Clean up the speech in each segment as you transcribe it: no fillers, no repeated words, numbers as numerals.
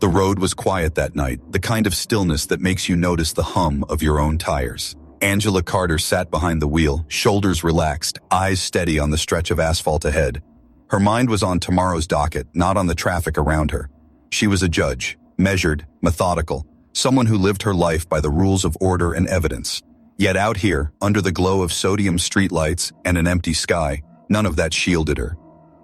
The road was quiet that night, the kind of stillness that makes you notice the hum of your own tires. Angela Carter sat behind the wheel, shoulders relaxed, eyes steady on the stretch of asphalt ahead. Her mind was on tomorrow's docket, not on the traffic around her. She was a judge, measured, methodical, someone who lived her life by the rules of order and evidence. Yet out here, under the glow of sodium streetlights and an empty sky, none of that shielded her.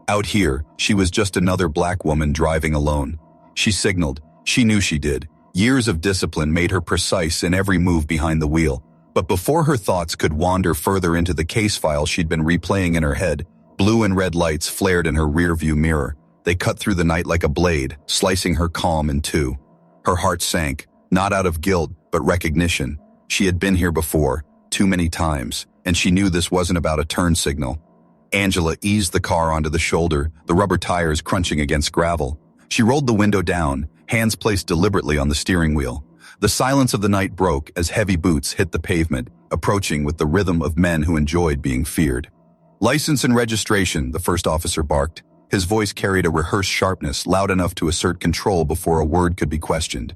Out here, she was just another black woman driving alone. She signaled. She knew she did. Years of discipline made her precise in every move behind the wheel. But before her thoughts could wander further into the case file she'd been replaying in her head, blue and red lights flared in her rearview mirror. They cut through the night like a blade, slicing her calm in two. Her heart sank, not out of guilt, but recognition. She had been here before, too many times, and she knew this wasn't about a turn signal. Angela eased the car onto the shoulder, the rubber tires crunching against gravel. She rolled the window down, hands placed deliberately on the steering wheel. The silence of the night broke as heavy boots hit the pavement, approaching with the rhythm of men who enjoyed being feared. "License and registration," the first officer barked. His voice carried a rehearsed sharpness, loud enough to assert control before a word could be questioned.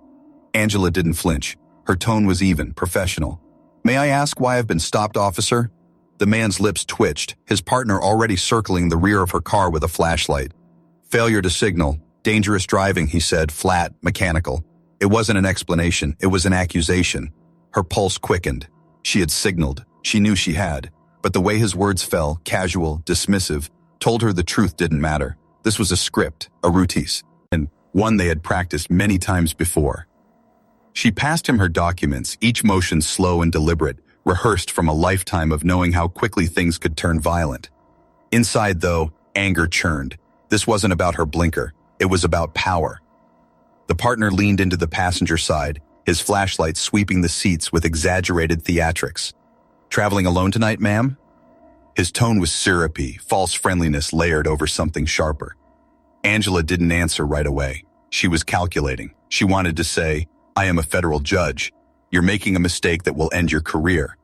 Angela didn't flinch. Her tone was even, professional. "May I ask why I've been stopped, officer?" The man's lips twitched, his partner already circling the rear of her car with a flashlight. "Failure to signal. Dangerous driving," he said, flat, mechanical. It wasn't an explanation, it was an accusation. Her pulse quickened. She had signaled. She knew she had. But the way his words fell, casual, dismissive, told her the truth didn't matter. This was a script, a routine, and one they had practiced many times before. She passed him her documents, each motion slow and deliberate, rehearsed from a lifetime of knowing how quickly things could turn violent. Inside, though, anger churned. This wasn't about her blinker. It was about power. The partner leaned into the passenger side, his flashlight sweeping the seats with exaggerated theatrics. "Traveling alone tonight, ma'am?" His tone was syrupy, false friendliness layered over something sharper. Angela didn't answer right away. She was calculating. She wanted to say, "I am a federal judge. You're making a mistake that will end your career."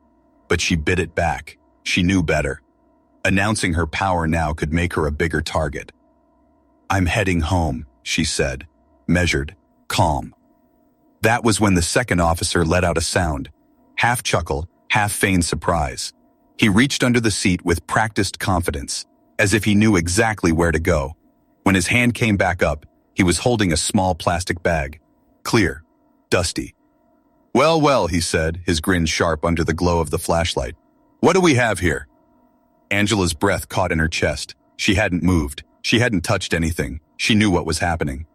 But she bit it back. She knew better. Announcing her power now could make her a bigger target. "I'm heading home," she said, measured, calm. That was when the second officer let out a sound, half chuckle, half feigned surprise. He reached under the seat with practiced confidence, as if he knew exactly where to go. When his hand came back up, he was holding a small plastic bag. Clear, dusty. "Well, well," he said, his grin sharp under the glow of the flashlight. "What do we have here?" Angela's breath caught in her chest. She hadn't moved. She hadn't touched anything. She knew what was happening.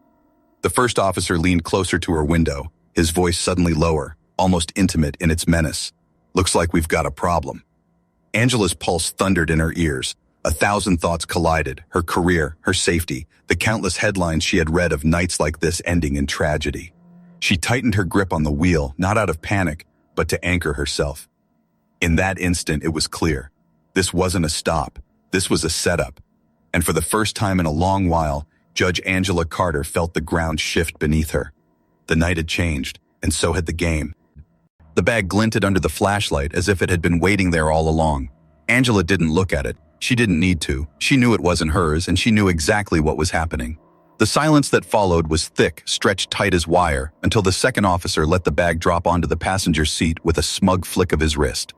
The first officer leaned closer to her window, his voice suddenly lower, almost intimate in its menace. "Looks like we've got a problem." Angela's pulse thundered in her ears. 1,000 thoughts collided, her career, her safety, the countless headlines she had read of nights like this ending in tragedy. She tightened her grip on the wheel, not out of panic, but to anchor herself. In that instant, it was clear. This wasn't a stop. This was a setup. And for the first time in a long while, Judge Angela Carter felt the ground shift beneath her. The night had changed, and so had the game. The bag glinted under the flashlight as if it had been waiting there all along. Angela didn't look at it. She didn't need to. She knew it wasn't hers, and she knew exactly what was happening. The silence that followed was thick, stretched tight as wire, until the second officer let the bag drop onto the passenger seat with a smug flick of his wrist.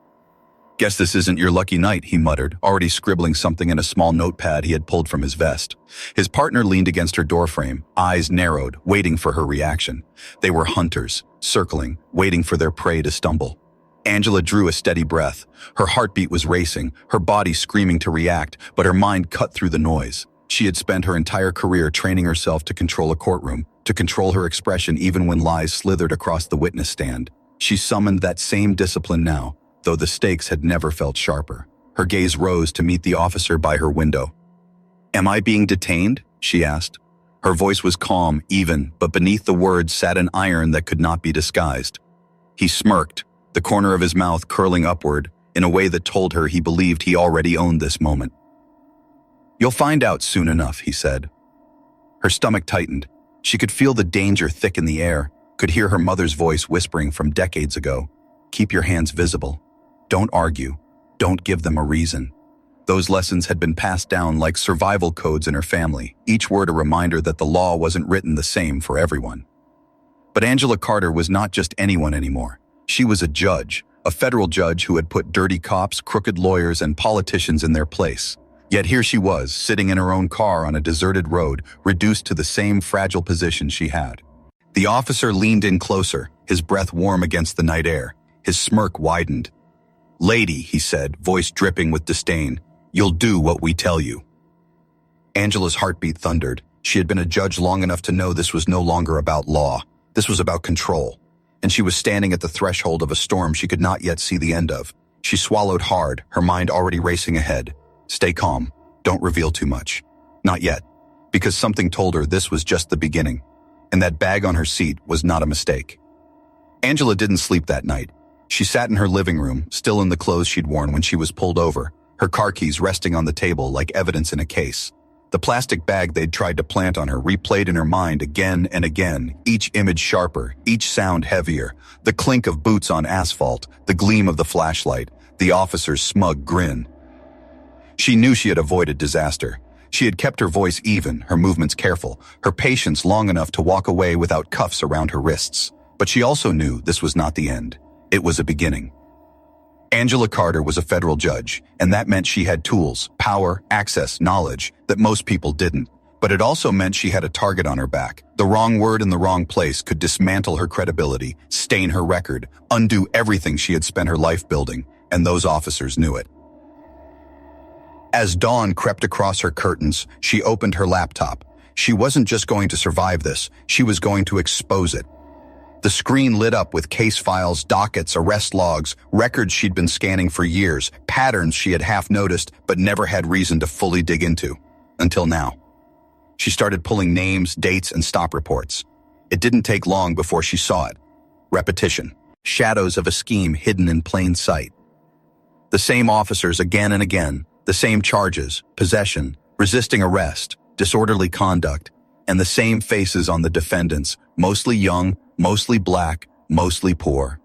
"Guess this isn't your lucky night," he muttered, already scribbling something in a small notepad he had pulled from his vest. His partner leaned against her doorframe, eyes narrowed, waiting for her reaction. They were hunters, circling, waiting for their prey to stumble. Angela drew a steady breath. Her heartbeat was racing, her body screaming to react, but her mind cut through the noise. She had spent her entire career training herself to control a courtroom, to control her expression even when lies slithered across the witness stand. She summoned that same discipline now, though the stakes had never felt sharper. Her gaze rose to meet the officer by her window. "Am I being detained?" she asked. Her voice was calm, even, but beneath the words sat an iron that could not be disguised. He smirked, the corner of his mouth curling upward, in a way that told her he believed he already owned this moment. "You'll find out soon enough," he said. Her stomach tightened. She could feel the danger thick in the air, could hear her mother's voice whispering from decades ago. "Keep your hands visible. Don't argue. Don't give them a reason." Those lessons had been passed down like survival codes in her family, each word a reminder that the law wasn't written the same for everyone. But Angela Carter was not just anyone anymore. She was a judge, a federal judge who had put dirty cops, crooked lawyers, and politicians in their place. Yet here she was, sitting in her own car on a deserted road, reduced to the same fragile position she had. The officer leaned in closer, his breath warm against the night air. His smirk widened. "Lady," he said, voice dripping with disdain, "you'll do what we tell you." Angela's heartbeat thundered. She had been a judge long enough to know this was no longer about law. This was about control. And she was standing at the threshold of a storm she could not yet see the end of. She swallowed hard, her mind already racing ahead. Stay calm. Don't reveal too much. Not yet. Because something told her this was just the beginning. And that bag on her seat was not a mistake. Angela didn't sleep that night. She sat in her living room, still in the clothes she'd worn when she was pulled over, her car keys resting on the table like evidence in a case. The plastic bag they'd tried to plant on her replayed in her mind again and again, each image sharper, each sound heavier, the clink of boots on asphalt, the gleam of the flashlight, the officer's smug grin. She knew she had avoided disaster. She had kept her voice even, her movements careful, her patience long enough to walk away without cuffs around her wrists. But she also knew this was not the end. It was a beginning. Angela Carter was a federal judge, and that meant she had tools, power, access, knowledge that most people didn't. But it also meant she had a target on her back. The wrong word in the wrong place could dismantle her credibility, stain her record, undo everything she had spent her life building, and those officers knew it. As dawn crept across her curtains, she opened her laptop. She wasn't just going to survive this, she was going to expose it. The screen lit up with case files, dockets, arrest logs, records she'd been scanning for years, patterns she had half noticed but never had reason to fully dig into. Until now. She started pulling names, dates, and stop reports. It didn't take long before she saw it. Repetition. Shadows of a scheme hidden in plain sight. The same officers again and again, the same charges, possession, resisting arrest, disorderly conduct, and the same faces on the defendants, mostly young, mostly black, mostly poor.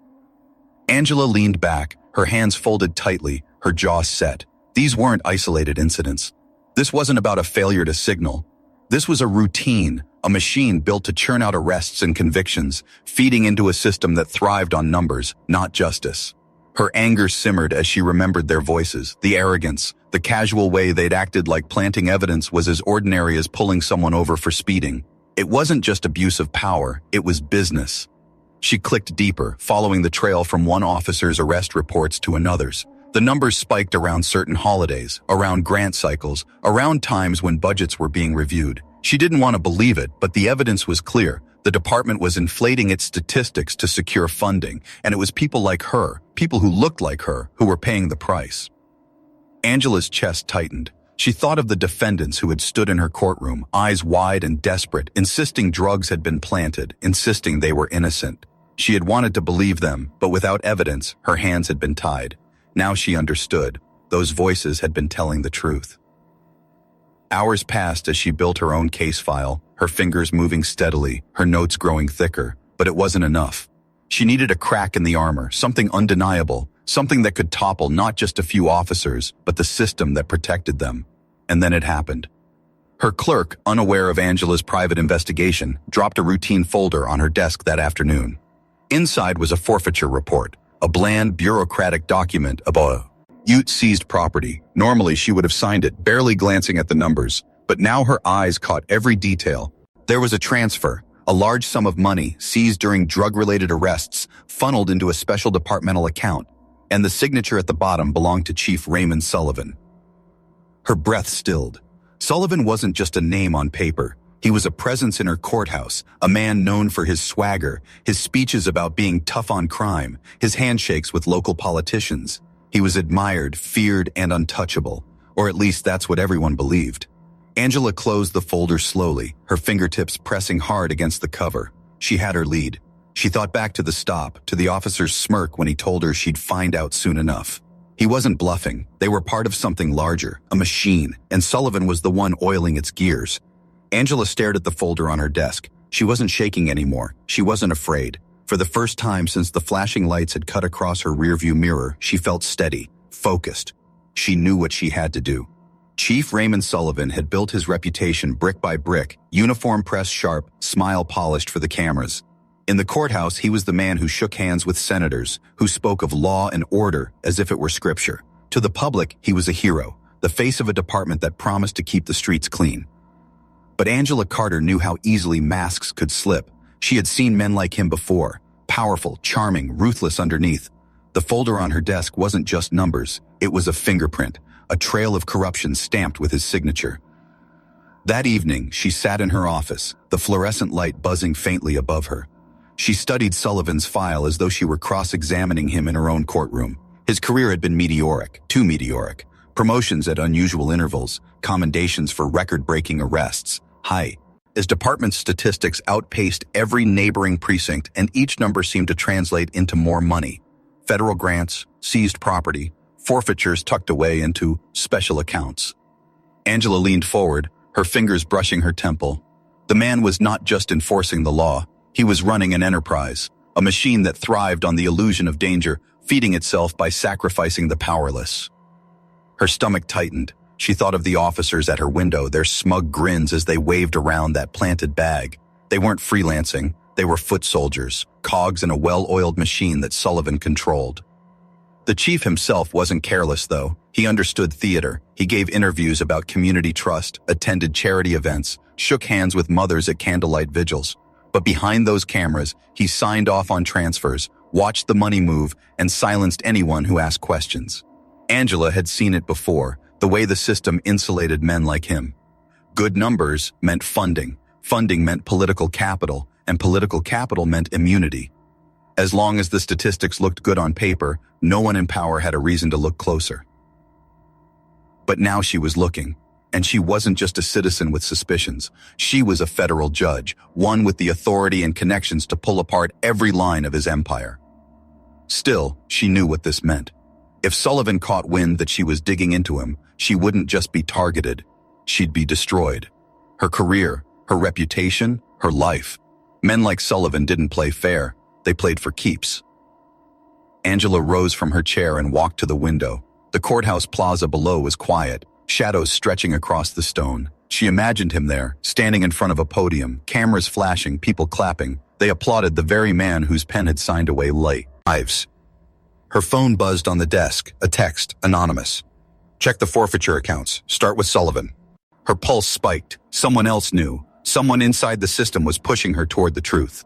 Angela leaned back, her hands folded tightly, her jaw set. These weren't isolated incidents. This wasn't about a failure to signal. This was a routine, a machine built to churn out arrests and convictions, feeding into a system that thrived on numbers, not justice. Her anger simmered as she remembered their voices, the arrogance, the casual way they'd acted like planting evidence was as ordinary as pulling someone over for speeding. It wasn't just abuse of power, it was business. She clicked deeper, following the trail from one officer's arrest reports to another's. The numbers spiked around certain holidays, around grant cycles, around times when budgets were being reviewed. She didn't want to believe it, but the evidence was clear. The department was inflating its statistics to secure funding, and it was people like her, people who looked like her, who were paying the price. Angela's chest tightened. She thought of the defendants who had stood in her courtroom, eyes wide and desperate, insisting drugs had been planted, insisting they were innocent. She had wanted to believe them, but without evidence, her hands had been tied. Now she understood. Those voices had been telling the truth. Hours passed as she built her own case file, her fingers moving steadily, her notes growing thicker, but it wasn't enough. She needed a crack in the armor, something undeniable, something that could topple not just a few officers, but the system that protected them. And then it happened. Her clerk, unaware of Angela's private investigation, dropped a routine folder on her desk that afternoon. Inside was a forfeiture report, a bland, bureaucratic document about Ute seized property. Normally she would have signed it, barely glancing at the numbers, but now her eyes caught every detail. There was a transfer, a large sum of money seized during drug-related arrests, funneled into a special departmental account, and the signature at the bottom belonged to Chief Raymond Sullivan. Her breath stilled. Sullivan wasn't just a name on paper. He was a presence in her courthouse, a man known for his swagger, his speeches about being tough on crime, his handshakes with local politicians. He was admired, feared, and untouchable, or at least that's what everyone believed. Angela closed the folder slowly, her fingertips pressing hard against the cover. She had her lead. She thought back to the stop, to the officer's smirk when he told her she'd find out soon enough. He wasn't bluffing. They were part of something larger, a machine, and Sullivan was the one oiling its gears. Angela stared at the folder on her desk. She wasn't shaking anymore. She wasn't afraid. For the first time since the flashing lights had cut across her rearview mirror, she felt steady, focused. She knew what she had to do. Chief Raymond Sullivan had built his reputation brick by brick, uniform pressed sharp, smile polished for the cameras. In the courthouse, he was the man who shook hands with senators, who spoke of law and order as if it were scripture. To the public, he was a hero, the face of a department that promised to keep the streets clean. But Angela Carter knew how easily masks could slip. She had seen men like him before, powerful, charming, ruthless underneath. The folder on her desk wasn't just numbers, it was a fingerprint, a trail of corruption stamped with his signature. That evening, she sat in her office, the fluorescent light buzzing faintly above her. She studied Sullivan's file as though she were cross-examining him in her own courtroom. His career had been meteoric, too meteoric. Promotions at unusual intervals, commendations for record-breaking arrests. His department's statistics outpaced every neighboring precinct, and each number seemed to translate into more money. Federal grants, seized property, forfeitures tucked away into special accounts. Angela leaned forward, her fingers brushing her temple. The man was not just enforcing the law, he was running an enterprise, a machine that thrived on the illusion of danger, feeding itself by sacrificing the powerless. Her stomach tightened. She thought of the officers at her window, their smug grins as they waved around that planted bag. They weren't freelancing, they were foot soldiers, cogs in a well-oiled machine that Sullivan controlled. The chief himself wasn't careless, though. He understood theater. He gave interviews about community trust, attended charity events, shook hands with mothers at candlelight vigils. But behind those cameras, he signed off on transfers, watched the money move, and silenced anyone who asked questions. Angela had seen it before, the way the system insulated men like him. Good numbers meant funding. Funding meant political capital, and political capital meant immunity. As long as the statistics looked good on paper, no one in power had a reason to look closer. But now she was looking, and she wasn't just a citizen with suspicions. She was a federal judge, one with the authority and connections to pull apart every line of his empire. Still, she knew what this meant. If Sullivan caught wind that she was digging into him, she wouldn't just be targeted, she'd be destroyed. Her career, her reputation, her life. Men like Sullivan didn't play fair, they played for keeps. Angela rose from her chair and walked to the window. The courthouse plaza below was quiet, shadows stretching across the stone. She imagined him there, standing in front of a podium, cameras flashing, people clapping. They applauded the very man whose pen had signed away lives. Her phone buzzed on the desk, a text, anonymous. Check the forfeiture accounts. Start with Sullivan. Her pulse spiked. Someone else knew. Someone inside the system was pushing her toward the truth.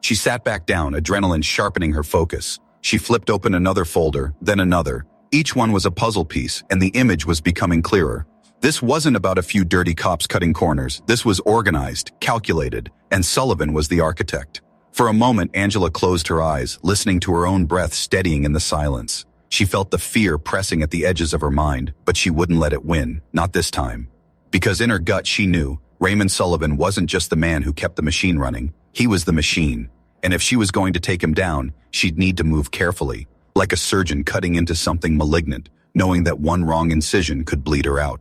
She sat back down, adrenaline sharpening her focus. She flipped open another folder, then another. Each one was a puzzle piece, and the image was becoming clearer. This wasn't about a few dirty cops cutting corners. This was organized, calculated, and Sullivan was the architect. For a moment, Angela closed her eyes, listening to her own breath steadying in the silence. She felt the fear pressing at the edges of her mind, but she wouldn't let it win, not this time. Because in her gut she knew, Raymond Sullivan wasn't just the man who kept the machine running, he was the machine. And if she was going to take him down, she'd need to move carefully, like a surgeon cutting into something malignant, knowing that one wrong incision could bleed her out.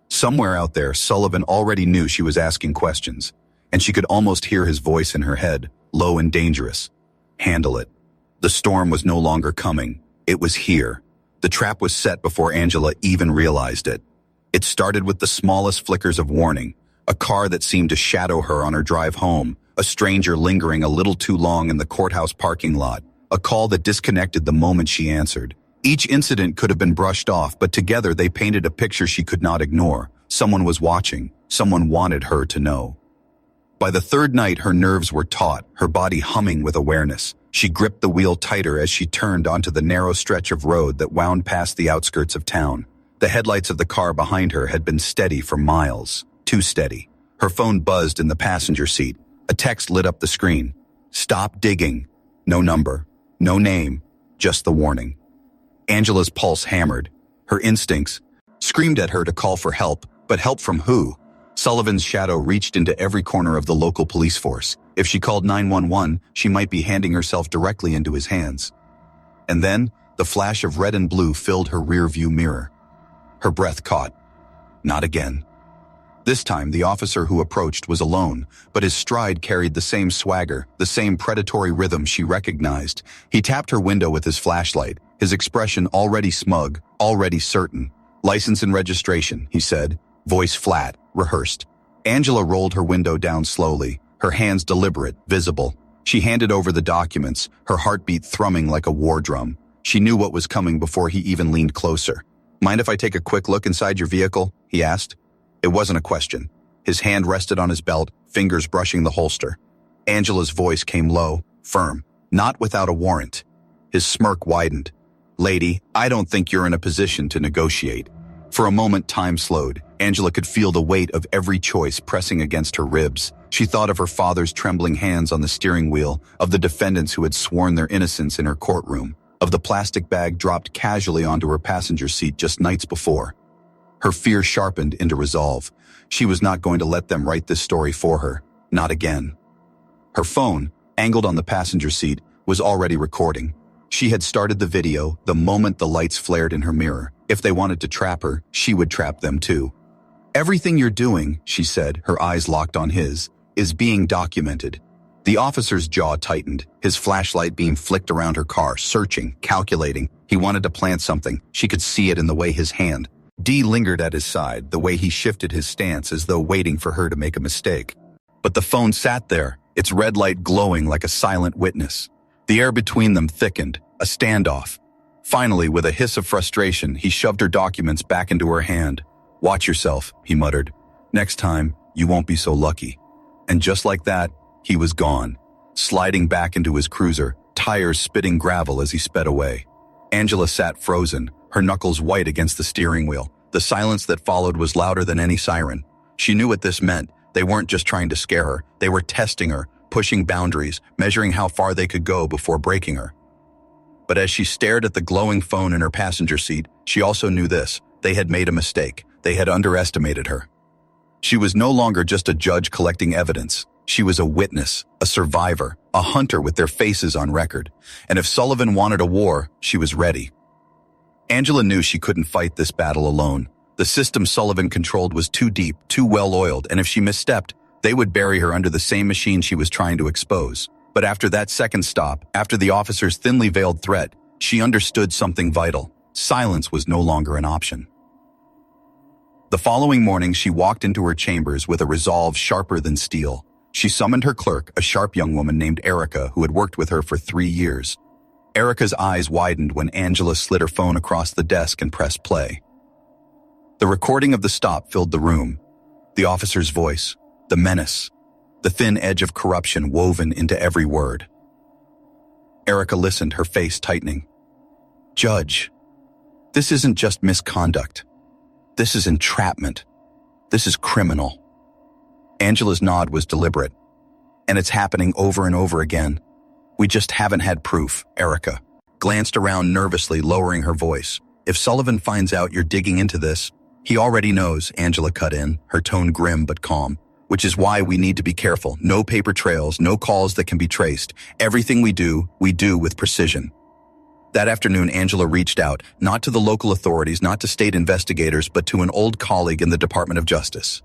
Somewhere out there, Sullivan already knew she was asking questions, and she could almost hear his voice in her head, low and dangerous. Handle it. The storm was no longer coming. It was here. The trap was set before Angela even realized it. It started with the smallest flickers of warning, a car that seemed to shadow her on her drive home, a stranger lingering a little too long in the courthouse parking lot, a call that disconnected the moment she answered. Each incident could have been brushed off, but together they painted a picture she could not ignore. Someone was watching. Someone wanted her to know. By the third night, her nerves were taut, her body humming with awareness. She gripped the wheel tighter as she turned onto the narrow stretch of road that wound past the outskirts of town. The headlights of the car behind her had been steady for miles, too steady. Her phone buzzed in the passenger seat. A text lit up the screen. Stop digging. No number, no name, just the warning. Angela's pulse hammered. Her instincts screamed at her to call for help, but help from who? Sullivan's shadow reached into every corner of the local police force. If she called 911, she might be handing herself directly into his hands. And then, the flash of red and blue filled her rear-view mirror. Her breath caught. Not again. This time, the officer who approached was alone, but his stride carried the same swagger, the same predatory rhythm she recognized. He tapped her window with his flashlight, his expression already smug, already certain. License and registration, he said, voice flat, rehearsed. Angela rolled her window down slowly, her hands deliberate, visible. She handed over the documents, her heartbeat thrumming like a war drum. She knew what was coming before he even leaned closer. "Mind if I take a quick look inside your vehicle?" he asked. It wasn't a question. His hand rested on his belt, fingers brushing the holster. Angela's voice came low, firm, not without a warrant. His smirk widened. "Lady, I don't think you're in a position to negotiate." For a moment, time slowed. Angela could feel the weight of every choice pressing against her ribs. She thought of her father's trembling hands on the steering wheel, of the defendants who had sworn their innocence in her courtroom, of the plastic bag dropped casually onto her passenger seat just nights before. Her fear sharpened into resolve. She was not going to let them write this story for her. Not again. Her phone, angled on the passenger seat, was already recording. She had started the video the moment the lights flared in her mirror. If they wanted to trap her, she would trap them too. "Everything you're doing," she said, her eyes locked on his, "is being documented." The officer's jaw tightened. His flashlight beam flicked around her car, searching, calculating. He wanted to plant something. She could see it in the way his hand. Dee lingered at his side, the way he shifted his stance as though waiting for her to make a mistake. But the phone sat there, its red light glowing like a silent witness. The air between them thickened, a standoff. Finally, with a hiss of frustration, he shoved her documents back into her hand. "Watch yourself," he muttered. "Next time, you won't be so lucky." And just like that, he was gone, sliding back into his cruiser, tires spitting gravel as he sped away. Angela sat frozen, her knuckles white against the steering wheel. The silence that followed was louder than any siren. She knew what this meant. They weren't just trying to scare her. They were testing her, pushing boundaries, measuring how far they could go before breaking her. But as she stared at the glowing phone in her passenger seat, she also knew this. They had made a mistake. They had underestimated her. She was no longer just a judge collecting evidence. She was a witness, a survivor, a hunter with their faces on record. And if Sullivan wanted a war, she was ready. Angela knew she couldn't fight this battle alone. The system Sullivan controlled was too deep, too well-oiled, and if she misstepped, they would bury her under the same machine she was trying to expose. But after that second stop, after the officer's thinly veiled threat, she understood something vital. Silence was no longer an option. The following morning, she walked into her chambers with a resolve sharper than steel. She summoned her clerk, a sharp young woman named Erica, who had worked with her for 3 years. Erica's eyes widened when Angela slid her phone across the desk and pressed play. The recording of the stop filled the room. The officer's voice, the menace, the thin edge of corruption woven into every word. Erica listened, her face tightening. "Judge, this isn't just misconduct. This is entrapment. This is criminal." Angela's nod was deliberate. "And it's happening over and over again. We just haven't had proof." Erica glanced around nervously, lowering her voice. "If Sullivan finds out you're digging into this, he already knows," Angela cut in, her tone grim but calm. "Which is why we need to be careful. No paper trails, no calls that can be traced. Everything we do with precision." That afternoon, Angela reached out, not to the local authorities, not to state investigators, but to an old colleague in the Department of Justice.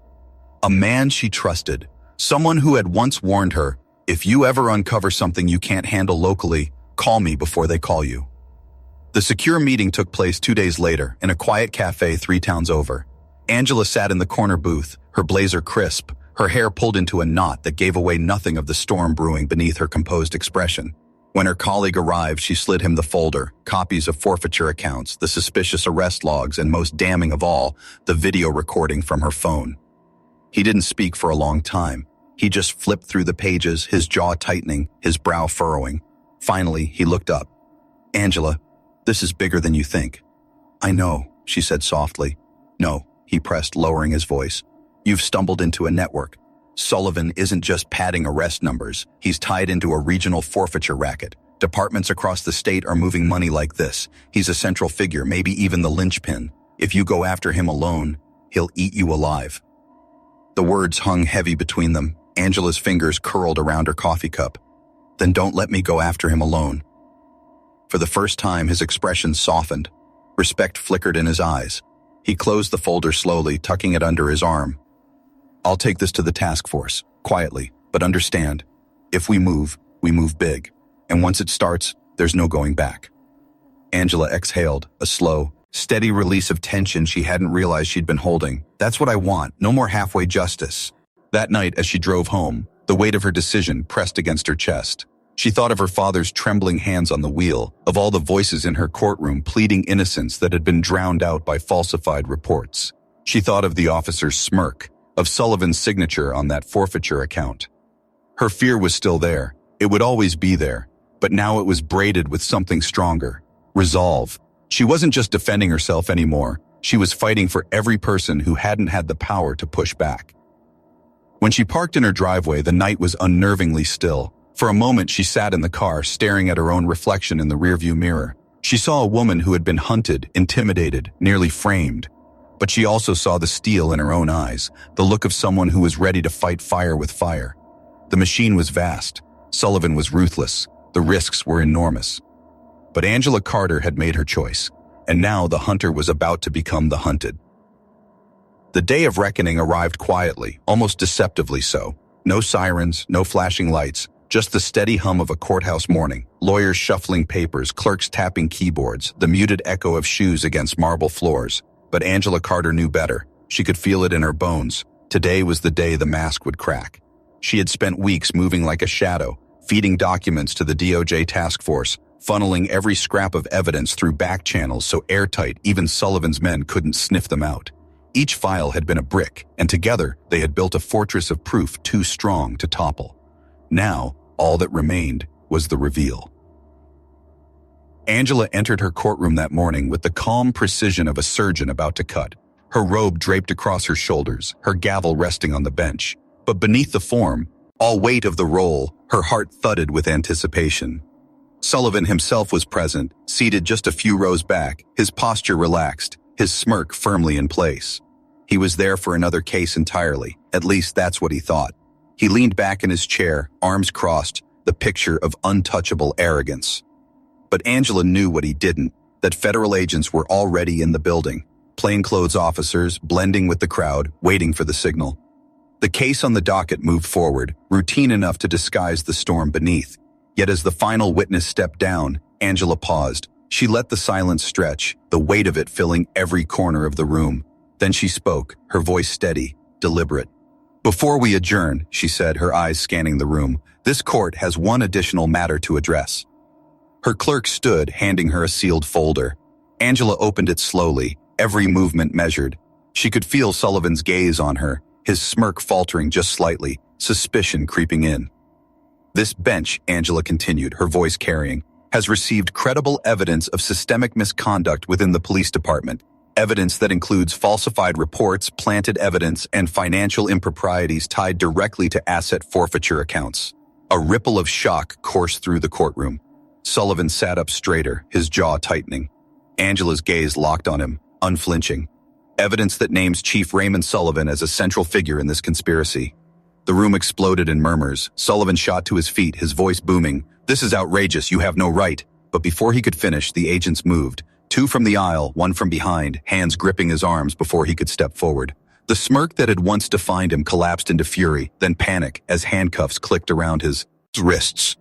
A man she trusted, someone who had once warned her, "If you ever uncover something you can't handle locally, call me before they call you." The secure meeting took place 2 days later in a quiet cafe 3 towns over. Angela sat in the corner booth, her blazer crisp, her hair pulled into a knot that gave away nothing of the storm brewing beneath her composed expression. When her colleague arrived, she slid him the folder, copies of forfeiture accounts, the suspicious arrest logs, and most damning of all, the video recording from her phone. He didn't speak for a long time. He just flipped through the pages, his jaw tightening, his brow furrowing. Finally, he looked up. "Angela, this is bigger than you think." "I know," she said softly. "No," he pressed, lowering his voice. "You've stumbled into a network. Sullivan isn't just padding arrest numbers. He's tied into a regional forfeiture racket. Departments across the state are moving money like this. He's a central figure, maybe even the linchpin. If you go after him alone, he'll eat you alive." The words hung heavy between them. Angela's fingers curled around her coffee cup. "Then don't let me go after him alone." For the first time, his expression softened. Respect flickered in his eyes. He closed the folder slowly, tucking it under his arm. "I'll take this to the task force, quietly, but understand, if we move big. And once it starts, there's no going back." Angela exhaled, a slow, steady release of tension she hadn't realized she'd been holding. "That's what I want, no more halfway justice." That night, as she drove home, the weight of her decision pressed against her chest. She thought of her father's trembling hands on the wheel, of all the voices in her courtroom pleading innocence that had been drowned out by falsified reports. She thought of the officer's smirk, of Sullivan's signature on that forfeiture account. Her fear was still there. It would always be there. But now it was braided with something stronger. Resolve. She wasn't just defending herself anymore. She was fighting for every person who hadn't had the power to push back. When she parked in her driveway, the night was unnervingly still. For a moment, she sat in the car, staring at her own reflection in the rearview mirror. She saw a woman who had been hunted, intimidated, nearly framed. But she also saw the steel in her own eyes, the look of someone who was ready to fight fire with fire. The machine was vast. Sullivan was ruthless. The risks were enormous. But Angela Carter had made her choice, and now the hunter was about to become the hunted. The day of reckoning arrived quietly, almost deceptively so. No sirens, no flashing lights, just the steady hum of a courthouse morning, lawyers shuffling papers, clerks tapping keyboards, the muted echo of shoes against marble floors. But Angela Carter knew better. She could feel it in her bones. Today was the day the mask would crack. She had spent weeks moving like a shadow, feeding documents to the DOJ task force, funneling every scrap of evidence through back channels so airtight even Sullivan's men couldn't sniff them out. Each file had been a brick, and together they had built a fortress of proof too strong to topple. Now, all that remained was the reveal. Angela entered her courtroom that morning with the calm precision of a surgeon about to cut, her robe draped across her shoulders, her gavel resting on the bench. But beneath the form, all weight of the role, her heart thudded with anticipation. Sullivan himself was present, seated just a few rows back, his posture relaxed, his smirk firmly in place. He was there for another case entirely, at least that's what he thought. He leaned back in his chair, arms crossed, the picture of untouchable arrogance. But Angela knew what he didn't, that federal agents were already in the building, plainclothes officers blending with the crowd, waiting for the signal. The case on the docket moved forward, routine enough to disguise the storm beneath. Yet as the final witness stepped down, Angela paused. She let the silence stretch, the weight of it filling every corner of the room. Then she spoke, her voice steady, deliberate. "Before we adjourn," she said, her eyes scanning the room, "this court has one additional matter to address." Her clerk stood, handing her a sealed folder. Angela opened it slowly, every movement measured. She could feel Sullivan's gaze on her, his smirk faltering just slightly, suspicion creeping in. "This bench," Angela continued, her voice carrying, "has received credible evidence of systemic misconduct within the police department, evidence that includes falsified reports, planted evidence, and financial improprieties tied directly to asset forfeiture accounts." A ripple of shock coursed through the courtroom. Sullivan sat up straighter, his jaw tightening. Angela's gaze locked on him, unflinching. Evidence that names Chief Raymond Sullivan as a central figure in this conspiracy. The room exploded in murmurs. Sullivan shot to his feet, his voice booming. "This is outrageous, you have no right." But before he could finish, the agents moved. Two from the aisle, one from behind, hands gripping his arms before he could step forward. The smirk that had once defined him collapsed into fury, then panic as handcuffs clicked around his wrists.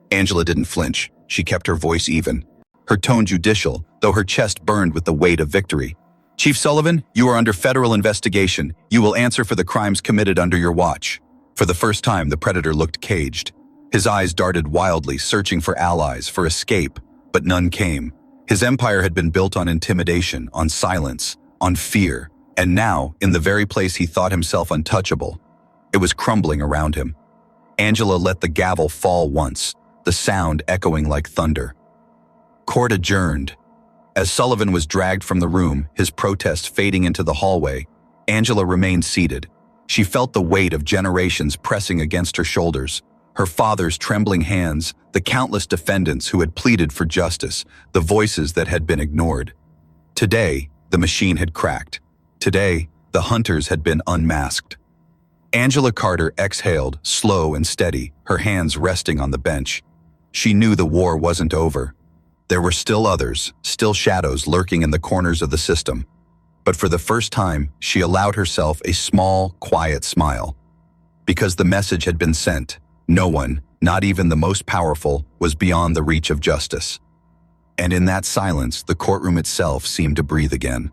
Angela didn't flinch. She kept her voice even, her tone judicial, though her chest burned with the weight of victory. "Chief Sullivan, you are under federal investigation. You will answer for the crimes committed under your watch." For the first time, the predator looked caged. His eyes darted wildly, searching for allies, for escape, but none came. His empire had been built on intimidation, on silence, on fear, and now, in the very place he thought himself untouchable, it was crumbling around him. Angela let the gavel fall once, the sound echoing like thunder. Court adjourned. As Sullivan was dragged from the room, his protest fading into the hallway, Angela remained seated. She felt the weight of generations pressing against her shoulders, her father's trembling hands, the countless defendants who had pleaded for justice, the voices that had been ignored. Today, the machine had cracked. Today, the hunters had been unmasked. Angela Carter exhaled, slow and steady, her hands resting on the bench. She knew the war wasn't over. There were still others, still shadows lurking in the corners of the system. But for the first time, she allowed herself a small, quiet smile. Because the message had been sent, no one, not even the most powerful, was beyond the reach of justice. And in that silence, the courtroom itself seemed to breathe again.